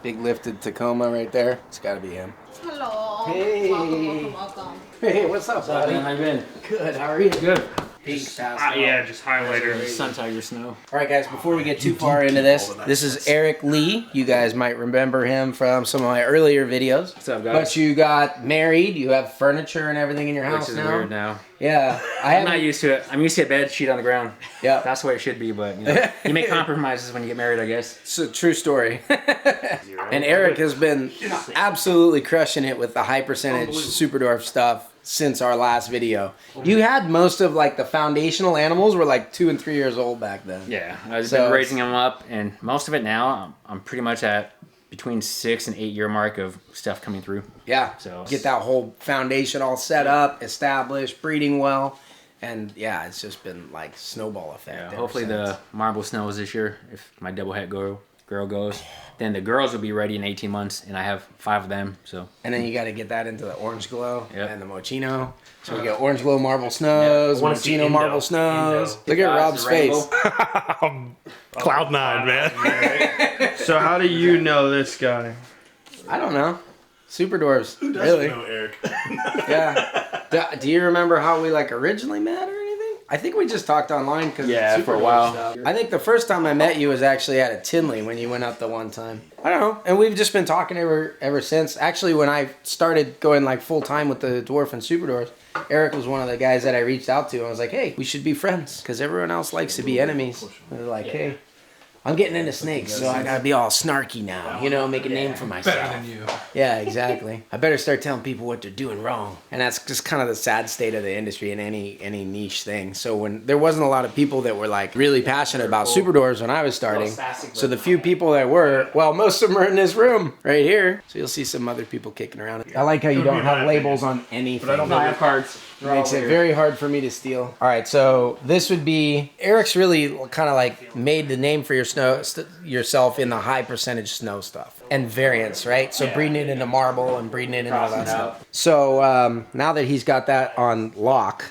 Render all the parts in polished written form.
Big lifted Tacoma right there. It's got to be him. Hello. Hey. Welcome. Hey, what's up, buddy? How you been? Good. How are you? Good. Yeah, just highlighter. Sun Tiger Snow. All right, guys. Before we get too far into this is Eric Lee. You guys might remember him from some of my earlier videos. What's up, guys? But you got married. You have furniture and everything in your house Which is now. weird now. Yeah, I'm not used to it. I'm used to a bed sheet on the ground. Yeah, That's the way it should be, but you know, you make compromises when you get married, I guess. it's a true story. And Eric has been absolutely crushing it with the high percentage Superdwarf stuff since our last video. You had most of like the foundational animals were like 2 and 3 years old back then. Yeah, I've been raising them up, and most of it now, I'm pretty much at between 6 and 8 year mark of stuff coming through. Yeah, So get that whole foundation all set up, established, breeding well, and yeah, it's just been like snowball effect. Yeah, ever hopefully since. the marble snows this year. If my double head girl goes, then the girls will be ready in 18 months, and I have 5 of them. So And then you got to get that into the orange glow Yep. and the Mochino. So we got orange glow marble snows, wanna see Mochino Indo. marble snows. Indo. Look at Rob's The rainbow. face. Cloud 9, man. So how do you know this guy? I don't know. Super dwarves. Who doesn't Really? know Eric? Yeah. Do you remember how we like originally met or anything? I think we just talked online because Yeah, for a while. Stuff. I think the first time I met you was actually at a Tinley when you went up the one time. I don't know, and we've just been talking ever since. Actually, when I started going like full time with the dwarf and super dwarfs, Eric was one of the guys that I reached out to. And I was like, hey, we should be friends because everyone else likes to be enemies. They're like, hey, I'm getting into snakes, so I gotta be all snarky now, you know, make a name for myself. Better than you. Yeah, exactly. I better start telling people what they're doing wrong. And that's just kind of the sad state of the industry in any niche thing. So when there wasn't a lot of people that were like really passionate about super doors when I was starting. So the few people that were, well, most of them are in this room right here. So you'll see some other people kicking around. I like how you don't have labels on anything. I have cards. Makes it very hard for me to steal. All right, so this would be Eric's really kind of like made the name for yourself in the high percentage snow stuff and variants, right? So breeding it into marble and breeding it into all that stuff. So now that he's got that on lock,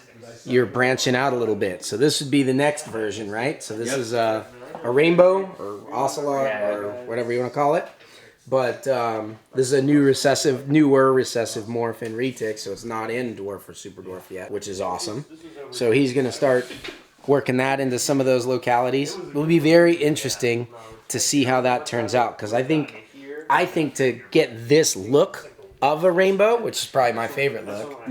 you're branching out a little bit. So this would be the next version, right? So this is a rainbow or Ocelot or whatever you want to call it. But this is a newer recessive morph in retic, so it's not in dwarf or super dwarf yet, which is awesome. So he's going to start working that into some of those localities. It will be very interesting to see how that turns out, because I think to get this look of a rainbow, which is probably my favorite look,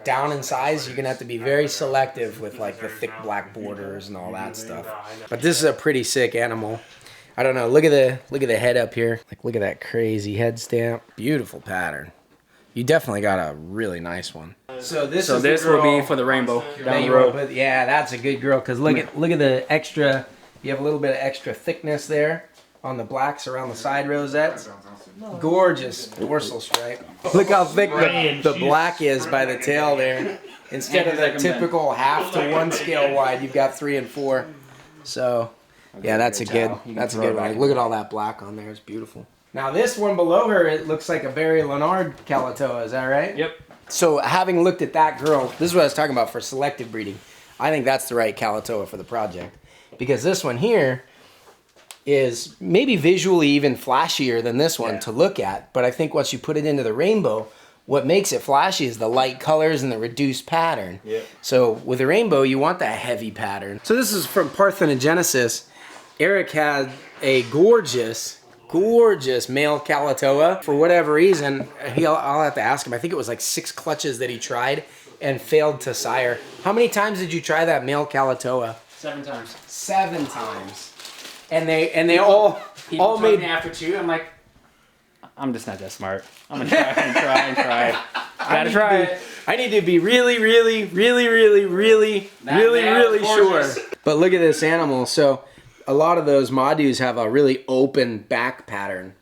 down in size, you're going to have to be very selective with like the thick black borders and all that stuff. But this is a pretty sick animal. I don't know. Look at the head up here. Like, look at that crazy head stamp. Beautiful pattern. You definitely got a really nice one. So this will be for the rainbow down the road. Yeah, that's a good girl. Cause look at the extra. You have a little bit of extra thickness there on the blacks around the side rosettes. Gorgeous dorsal stripe. Look how thick the black is by the tail there. Instead of the typical 1/2 to 1 scale wide, you've got 3 and 4. So. Yeah, that's a good one. Look at all that black on there. It's beautiful. Now this one below her, it looks like a Barry Leonard Kalatoa. Is that right? Yep. So having looked at that girl, this is what I was talking about for selective breeding. I think that's the right Kalatoa for the project. Because this one here is maybe visually even flashier than this one to look at. But I think once you put it into the rainbow, what makes it flashy is the light colors and the reduced pattern. Yep. So with a rainbow, you want that heavy pattern. So this is from Parthenogenesis. Eric had a gorgeous male Kalatoa. For whatever reason, I'll have to ask him. I think it was like 6 clutches that he tried and failed to sire. How many times did you try that male Kalatoa? 7 times. 7 times. And they all made me after 2. I'm like, I'm just not that smart. I'm gonna try and try. Gotta try it. I need to be really sure. But look at this animal. So a lot of those Madus have a really open back pattern.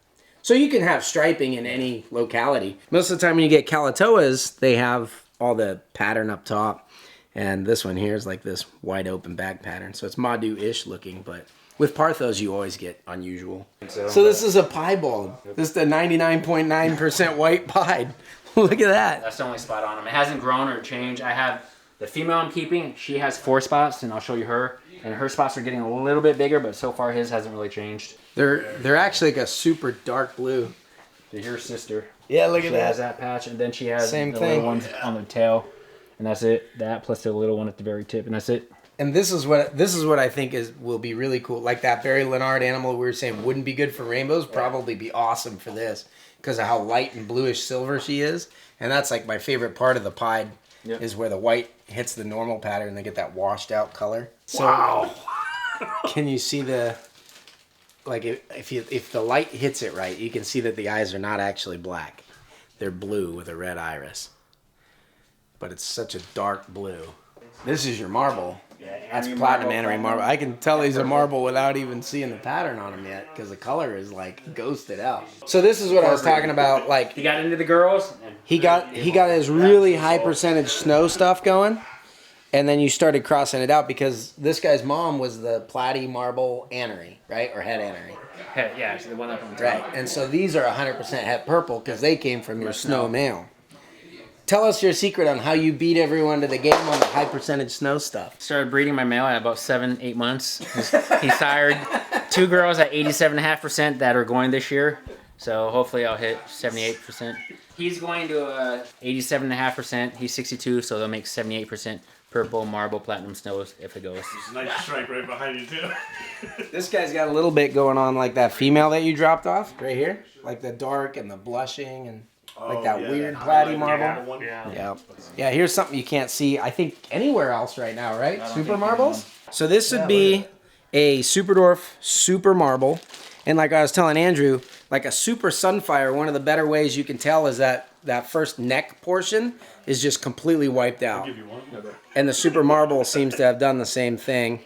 So you can have striping in any locality. Most of the time when you get Kalatoas, they have all the pattern up top. And this one here is like this wide open back pattern. So it's Madu-ish looking, but with Parthos you always get unusual. So this is a Piebald. This is the 99.9% white pied. Look at that. That's the only spot on him. It hasn't grown or changed. I have The female I'm keeping, she has 4 spots, and I'll show you her. And her spots are getting a little bit bigger, but so far his hasn't really changed. They're actually like a super dark blue. So here's sister. Yeah, look She at that. has that patch, and then she has Same the thing. little ones on the tail, and that's it. That plus the little one at the very tip, and that's it. And this is what I think will be really cool. Like that Barry Leonard animal we were saying wouldn't be good for rainbows, probably be awesome for this because of how light and bluish silver she is. And that's like my favorite part of the pied is where the white hits the normal pattern and they get that washed out color. So Wow. can you see the like if the light hits it right, you can see that the eyes are not actually black. They're blue with a red iris. But it's such a dark blue. This is your marble. That's platinum anime marble. I can tell he's a marble without even seeing the pattern on him yet because the color is like ghosted out. So this is what I was talking about. Like He got into the girls. And he got his really high percentage snow stuff going, and then you started crossing it out because this guy's mom was the platy marble anery, right, or head anery. yeah, it's the one up on the top. Right, and so these are 100% het purple because they came from your snow male. Tell us your secret on how you beat everyone to the game on the high percentage snow stuff. Started breeding my male at about 7-8 months. He sired 2 girls at 87.5% that are going this year. So hopefully I'll hit 78%. He's going to 87.5%. He's 62, so they'll make 78% purple marble platinum snows if it goes. There's a nice strike right behind you too. This guy's got a little bit going on like that female that you dropped off right here. Like the dark and the blushing and like that weird platy marble. Yeah, here's something you can't see, I think, anywhere else right now, right? Super marbles? So this would be a super dwarf super marble. And like I was telling Andrew, like a super sunfire, one of the better ways you can tell is that first neck portion is just completely wiped out. And the super marble seems to have done the same thing.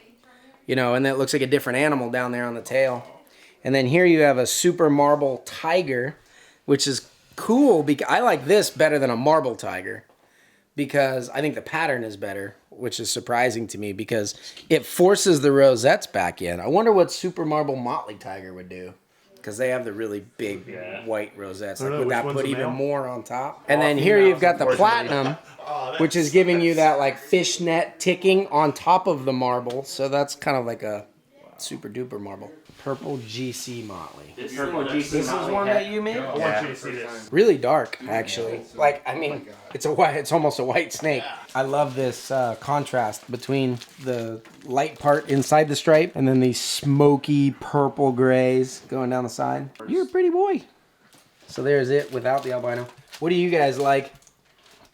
You know, and that looks like a different animal down there on the tail. And then here you have a super marble tiger, which is cool because I like this better than a marble tiger because I think the pattern is better, which is surprising to me because it forces the rosettes back in. I wonder what super marble motley tiger would do because they have the really big white rosettes. Like, would that put even more on top? And then here you've got the platinum, which is giving you that like fishnet ticking on top of the marble. So that's kind of like a super duper marble. Purple GC Motley. Purple GC This is one that you made? I want you to see this. Really dark, actually. Like, I mean, it's almost a white snake. I love this contrast between the light part inside the stripe and then these smoky purple grays going down the side. You're a pretty boy. So there's it without the albino. What do you guys like?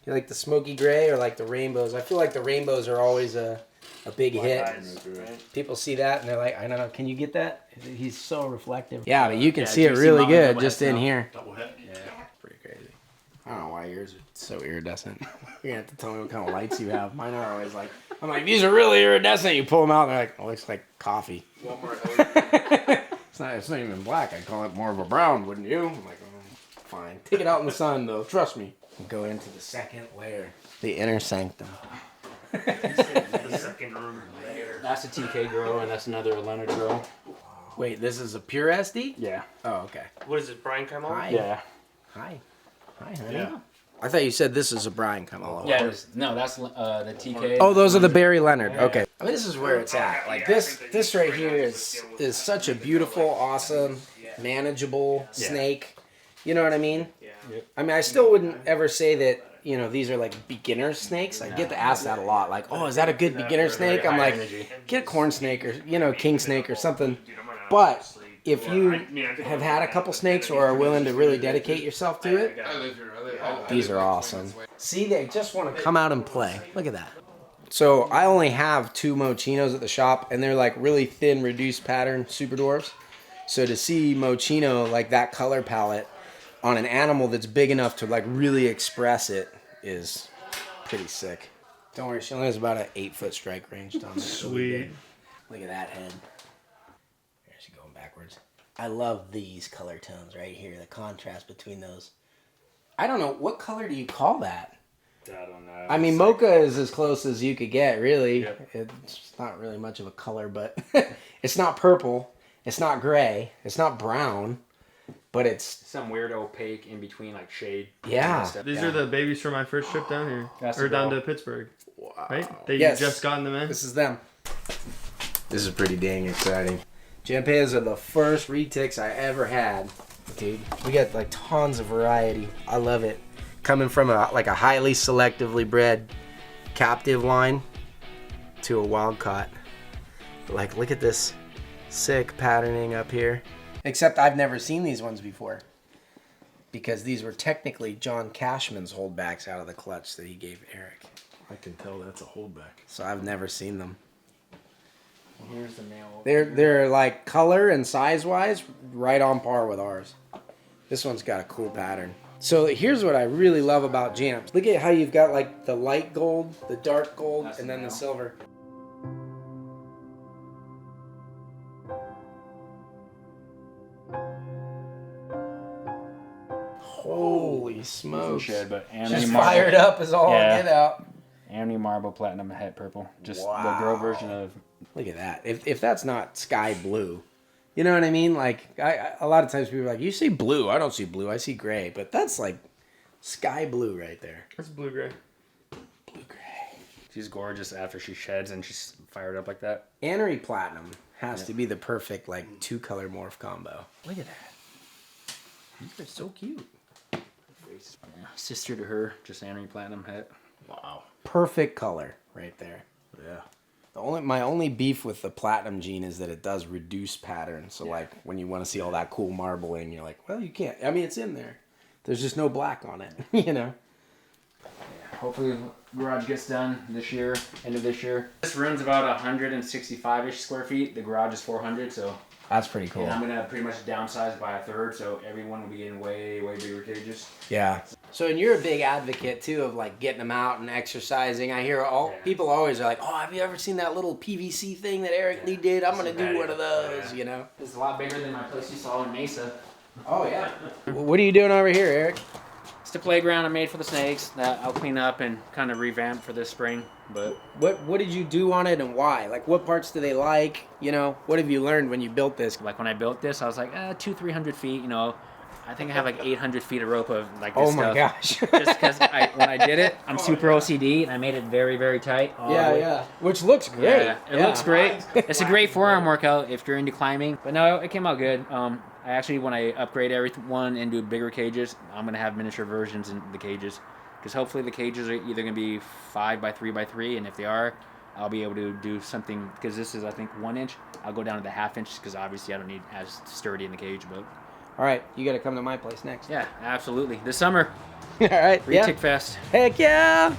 You like the smoky gray or like the rainbows? I feel like the rainbows are always a big hit. People see that and they're like, I don't know, can you get that? He's so reflective. Yeah, but you can see it really good just in here. Double hit. Pretty crazy. I don't know why yours are so iridescent. You're gonna have to tell me what kind of lights you have. Mine are always like, I'm like, these are really iridescent. You pull them out and they're like, oh, it looks like coffee. It's not even black. I'd call it more of a brown, wouldn't you? I'm like, oh, fine. Take it out in the sun though, trust me. We'll go into the second layer. The inner sanctum. The second room there. That's a TK girl, and that's another Leonard girl. Wait, this is a pure SD? Yeah. Oh, okay. What is it, Brian Carmel? Hi. Yeah. Hi, honey. Yeah. I thought you said this is a Brian Camelo. Yeah, no, that's the TK. Oh, those are the Barry Leonard. Okay. I mean, this is where it's at. Like this right here is such a beautiful, awesome, manageable snake. You know what I mean? Yep. I mean, I still wouldn't ever say that, you know, these are like beginner snakes. I get to ask that a lot. Like, oh, is that a good beginner snake? I'm like, get a corn snake or, you know, king snake or something. But if you have had a couple snakes or are willing to really dedicate yourself to it, these are awesome. See, they just want to come out and play. Look at that. So I only have 2 Mochinos at the shop, and they're like really thin, reduced pattern super dwarfs. So to see Mochino like that color palette on an animal that's big enough to like really express it is pretty sick. Don't worry, she only has about an 8-foot strike range down there. Sweet. Look at that head. There she's going backwards. I love these color tones right here, the contrast between those. I don't know, what color do you call that? I don't know. I mean, mocha is as close as you could get, really. Yep. It's not really much of a color, but it's not purple. It's not gray. It's not brown. But it's some weird opaque in between, like shade. Yeah. Stuff. These are the babies from my first trip down here. That's or the down girl. to Pittsburgh. Right? That Yes. you just gotten them in? This is them. This is pretty dang exciting. Jampayas are the first retics I ever had. Dude, we got like tons of variety. I love it. Coming from a highly selectively bred captive line to a wild caught. Like, look at this sick patterning up here. Except I've never seen these ones before, because these were technically John Cashman's holdbacks out of the clutch that he gave Eric. I can tell that's a holdback. So I've never seen them. Here's the male. They're like color and size wise right on par with ours. This one's got a cool pattern. So here's what I really love about Jamps. Look at how you've got like the light gold, the dark gold, That's and then the male. silver. Holy smokes. Shed, but Just fired up is all Yeah. get out. Amity Marble Platinum Het Purple. Just Wow. the girl version of. Look at that. If that's not sky blue, you know what I mean? Like, a lot of times people are like, you see blue. I don't see blue. I see gray. But that's like sky blue right there. That's blue-gray. Blue gray. She's gorgeous after she sheds and she's fired up like that. Annery Platinum has to be the perfect like 2-color morph combo. Look at that. These are so cute. Sister to her, just Amity Platinum Het. Wow. Perfect color right there. Yeah. My only beef with the platinum gene is that it does reduce pattern. So like when you want to see all that cool marbling, you're like, well, you can't. I mean, it's in there. There's just no black on it, you know. Hopefully the garage gets done this year, end of this year. This room's about 165-ish square feet. The garage is 400, so That's pretty cool. and I'm gonna pretty much downsize by a third, so everyone will be getting way bigger cages. Yeah. So, and you're a big advocate too of like getting them out and exercising. I hear people always are like, "Oh, have you ever seen that little PVC thing that Eric Lee did? I'm gonna do one of those," you know. It's a lot bigger than my place you saw in Mesa. Oh yeah. What are you doing over here, Eric? It's the playground I made for the snakes that I'll clean up and kind of revamp for this spring. But What did you do on it and why? Like, what parts do they like? You know, what have you learned when you built this? like when I built this, I was like, 200-300 feet. You know, I think I have like 800 feet of rope of like this Oh my stuff. gosh. Just because when I did it, I'm super OCD and I made it very tight. all the way. Yeah. Which looks great. Yeah, it looks great. It's a great forearm workout if you're into climbing. But no, it came out good. I actually, when I upgrade everyone and do bigger cages, I'm gonna have miniature versions in the cages, because hopefully the cages are either gonna be 5x3x3, and if they are, I'll be able to do something. Because this is, I think, 1 inch. I'll go down to the 1/2 inch because obviously I don't need as sturdy in the cage. But All right, you got to come to my place next. yeah, absolutely. This summer, All right. Retic Fest. Heck yeah.